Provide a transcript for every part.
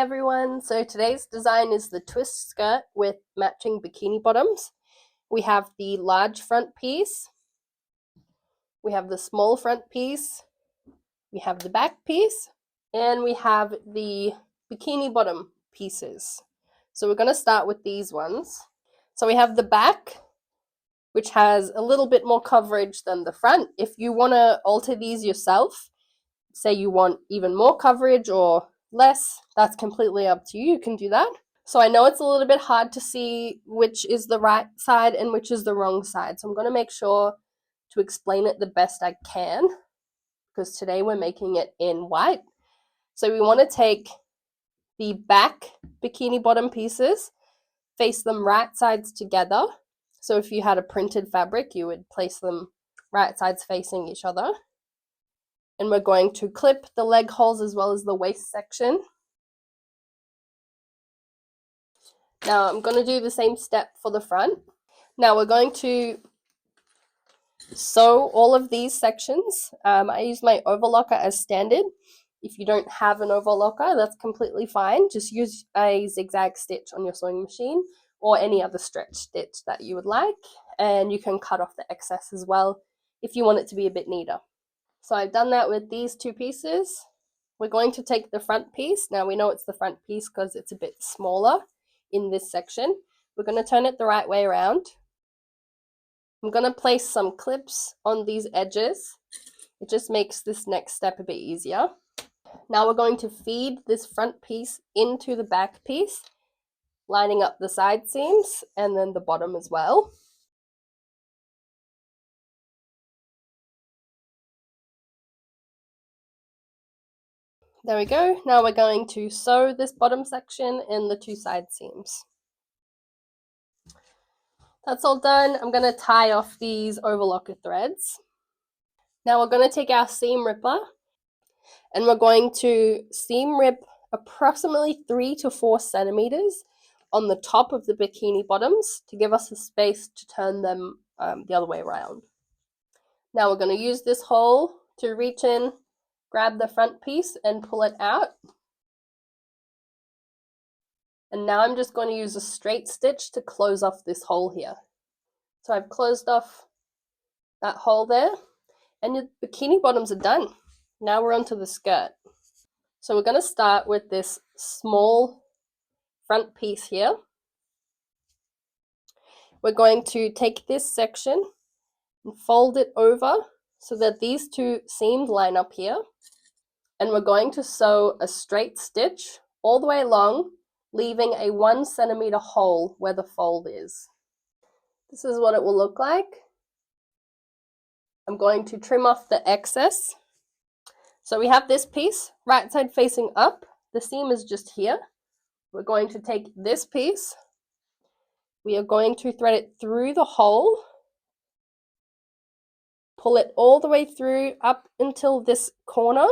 everyone, so today's design is the twist skirt with matching bikini bottoms. We have the large front piece, we have the small front piece, we have the back piece, and we have the bikini bottom pieces. So we're going to start with these ones. So we have the back, which has a little bit more coverage than the front. If you want to alter these yourself, say you want even more coverage or less, that's completely up to you. You can do that. So I know it's a little bit hard to see which is the right side and which is the wrong side. So I'm going to make sure to explain it the best I can, because today we're making it in white. So we want to take the back bikini bottom pieces, face them right sides together. So if you had a printed fabric, you would place them right sides facing each other. And we're going to clip the leg holes as well as the waist section. Now I'm going to do the same step for the front. Now we're going to sew all of these sections. I use my overlocker as standard. If you don't have an overlocker, that's completely fine. Just use a zigzag stitch on your sewing machine or any other stretch stitch that you would like. And you can cut off the excess as well if you want it to be a bit neater. So I've done that with these two pieces. We're going to take the front piece. Now we know it's the front piece because it's a bit smaller in this section. We're going to turn it the right way around. I'm going to place some clips on these edges. It just makes this next step a bit easier. Now we're going to feed this front piece into the back piece, lining up the side seams and then the bottom as well. There we go. Now we're going to sew this bottom section in the two side seams. That's all done. I'm going to tie off these overlocker threads. Now we're going to take our seam ripper and we're going to seam rip approximately 3 to 4 centimeters on the top of the bikini bottoms to give us a space to turn them the other way around. Now we're going to use this hole to reach in, grab the front piece and pull it out. And now I'm just going to use a straight stitch to close off this hole here. So I've closed off that hole there and your bikini bottoms are done. Now we're onto the skirt. So we're going to start with this small front piece here. We're going to take this section and fold it over so that these two seams line up here. And we're going to sew a straight stitch all the way along, leaving a 1 centimeter hole where the fold is. This is what it will look like. I'm going to trim off the excess. So we have this piece, right side facing up. The seam is just here. We're going to take this piece. We are going to thread it through the hole, pull it all the way through up until this corner.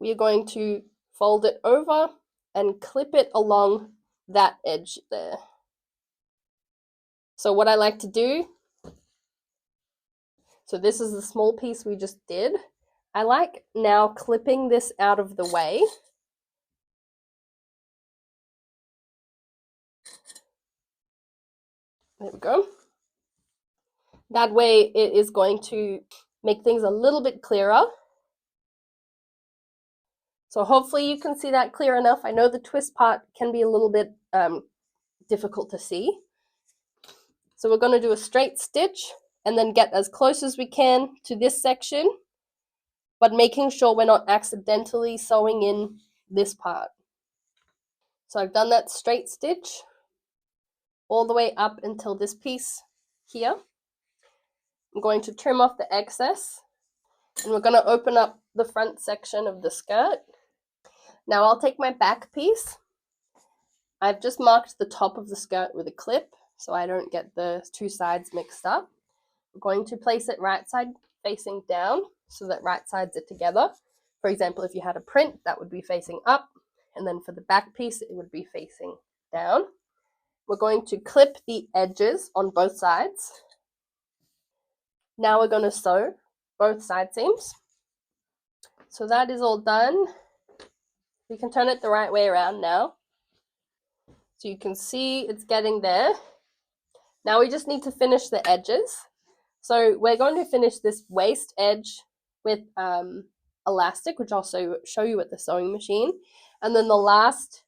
We are going to fold it over and clip it along that edge there. So what I like to do, so this is the small piece we just did. I like now clipping this out of the way. There we go. That way it is going to make things a little bit clearer. So hopefully you can see that clear enough. I know the twist part can be a little bit difficult to see. So we're going to do a straight stitch and then get as close as we can to this section, but making sure we're not accidentally sewing in this part. So I've done that straight stitch all the way up until this piece here. I'm going to trim off the excess and we're going to open up the front section of the skirt. Now I'll take my back piece. I've just marked the top of the skirt with a clip so I don't get the two sides mixed up. We're going to place it right side facing down so that right sides are together. For example, if you had a print, that would be facing up, and then for the back piece, it would be facing down. We're going to clip the edges on both sides. Now we're going to sew both side seams. So that is all done. We can turn it the right way around now. So you can see it's getting there. Now we just need to finish the edges. So we're going to finish this waist edge with elastic, which I'll show you at the sewing machine. And then the last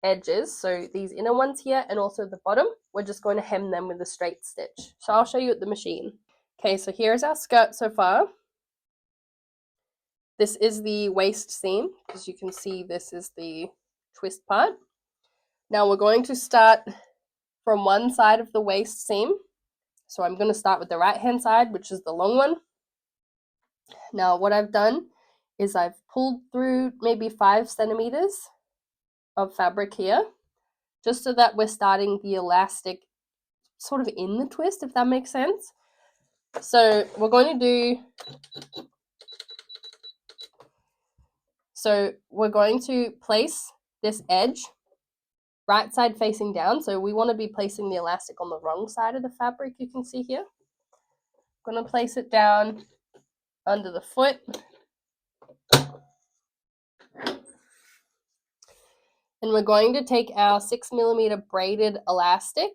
edges, so these inner ones here and also the bottom, we're just going to hem them with a straight stitch. So I'll show you at the machine. Okay, so here's our skirt so far. This is the waist seam. As you can see, this is the twist part. Now we're going to start from one side of the waist seam. So I'm going to start with the right hand side, which is the long one. Now what I've done is I've pulled through maybe 5 centimeters of fabric here, just so that we're starting the elastic sort of in the twist, if that makes sense. So we're going to place this edge right side facing down. So we want to be placing the elastic on the wrong side of the fabric, you can see here. I'm going to place it down under the foot. And we're going to take our 6mm braided elastic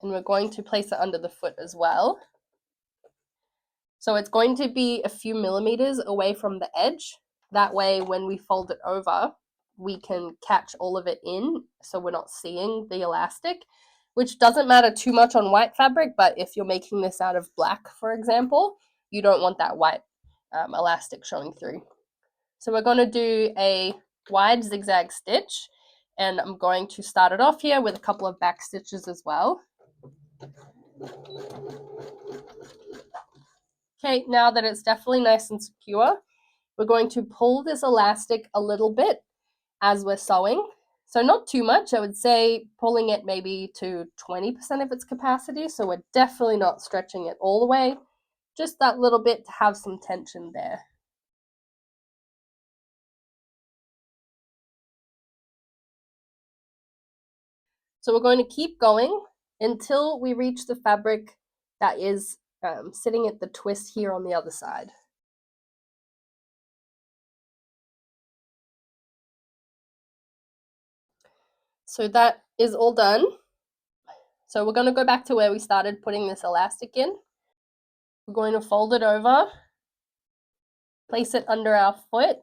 and we're going to place it under the foot as well. So it's going to be a few millimeters away from the edge. That way, when we fold it over, we can catch all of it in so we're not seeing the elastic, which doesn't matter too much on white fabric, but if you're making this out of black, for example, you don't want that white elastic showing through. So we're going to do a wide zigzag stitch, and I'm going to start it off here with a couple of back stitches as well. Okay, now that it's definitely nice and secure, we're going to pull this elastic a little bit as we're sewing. So not too much, I would say pulling it maybe to 20% of its capacity. So we're definitely not stretching it all the way, just that little bit to have some tension there. So we're going to keep going until we reach the fabric that is sitting at the twist here on the other side. So that is all done. So we're going to go back to where we started putting this elastic in. We're going to fold it over, place it under our foot,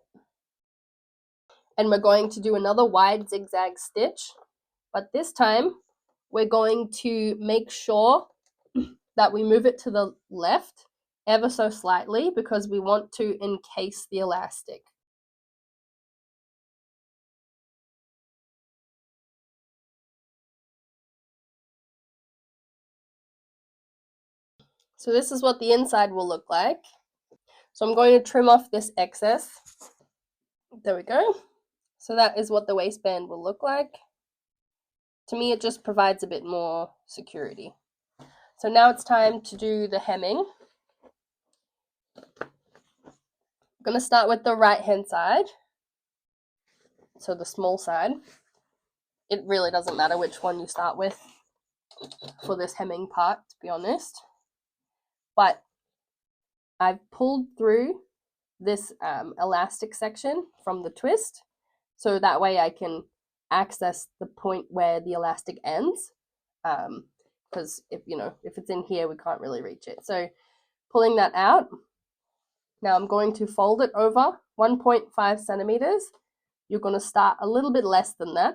and we're going to do another wide zigzag stitch. But this time, we're going to make sure that we move it to the left ever so slightly because we want to encase the elastic. So this is what the inside will look like. So I'm going to trim off this excess. There we go. So that is what the waistband will look like. To me, it just provides a bit more security. So now it's time to do the hemming. I'm going to start with the right hand side. So the small side. It really doesn't matter which one you start with for this hemming part, to be honest. But I've pulled through this elastic section from the twist, so that way I can access the point where the elastic ends, because if it's in here, we can't really reach it. So pulling that out, now I'm going to fold it over 1.5 centimeters. You're going to start a little bit less than that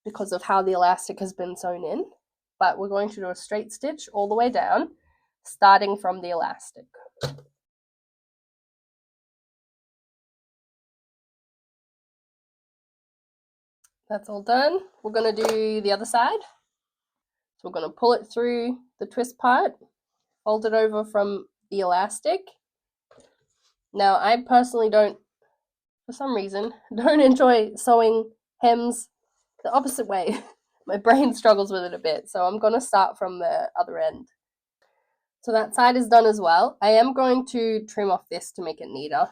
because of how the elastic has been sewn in, but we're going to do a straight stitch all the way down, starting from the elastic. That's all done. We're going to do the other side. So we're going to pull it through the twist part, fold it over from the elastic. Now, I personally don't, for some reason, don't enjoy sewing hems the opposite way. My brain struggles with it a bit, so I'm going to start from the other end. So that side is done as well. I am going to trim off this to make it neater.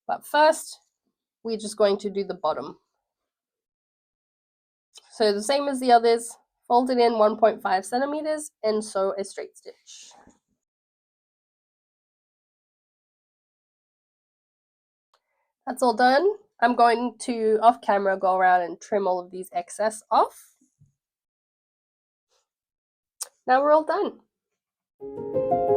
But first, we're just going to do the bottom. So the same as the others, fold it in 1.5 centimeters and sew a straight stitch. That's all done. I'm going to, off camera, go around and trim all of these excess off. Now we're all done.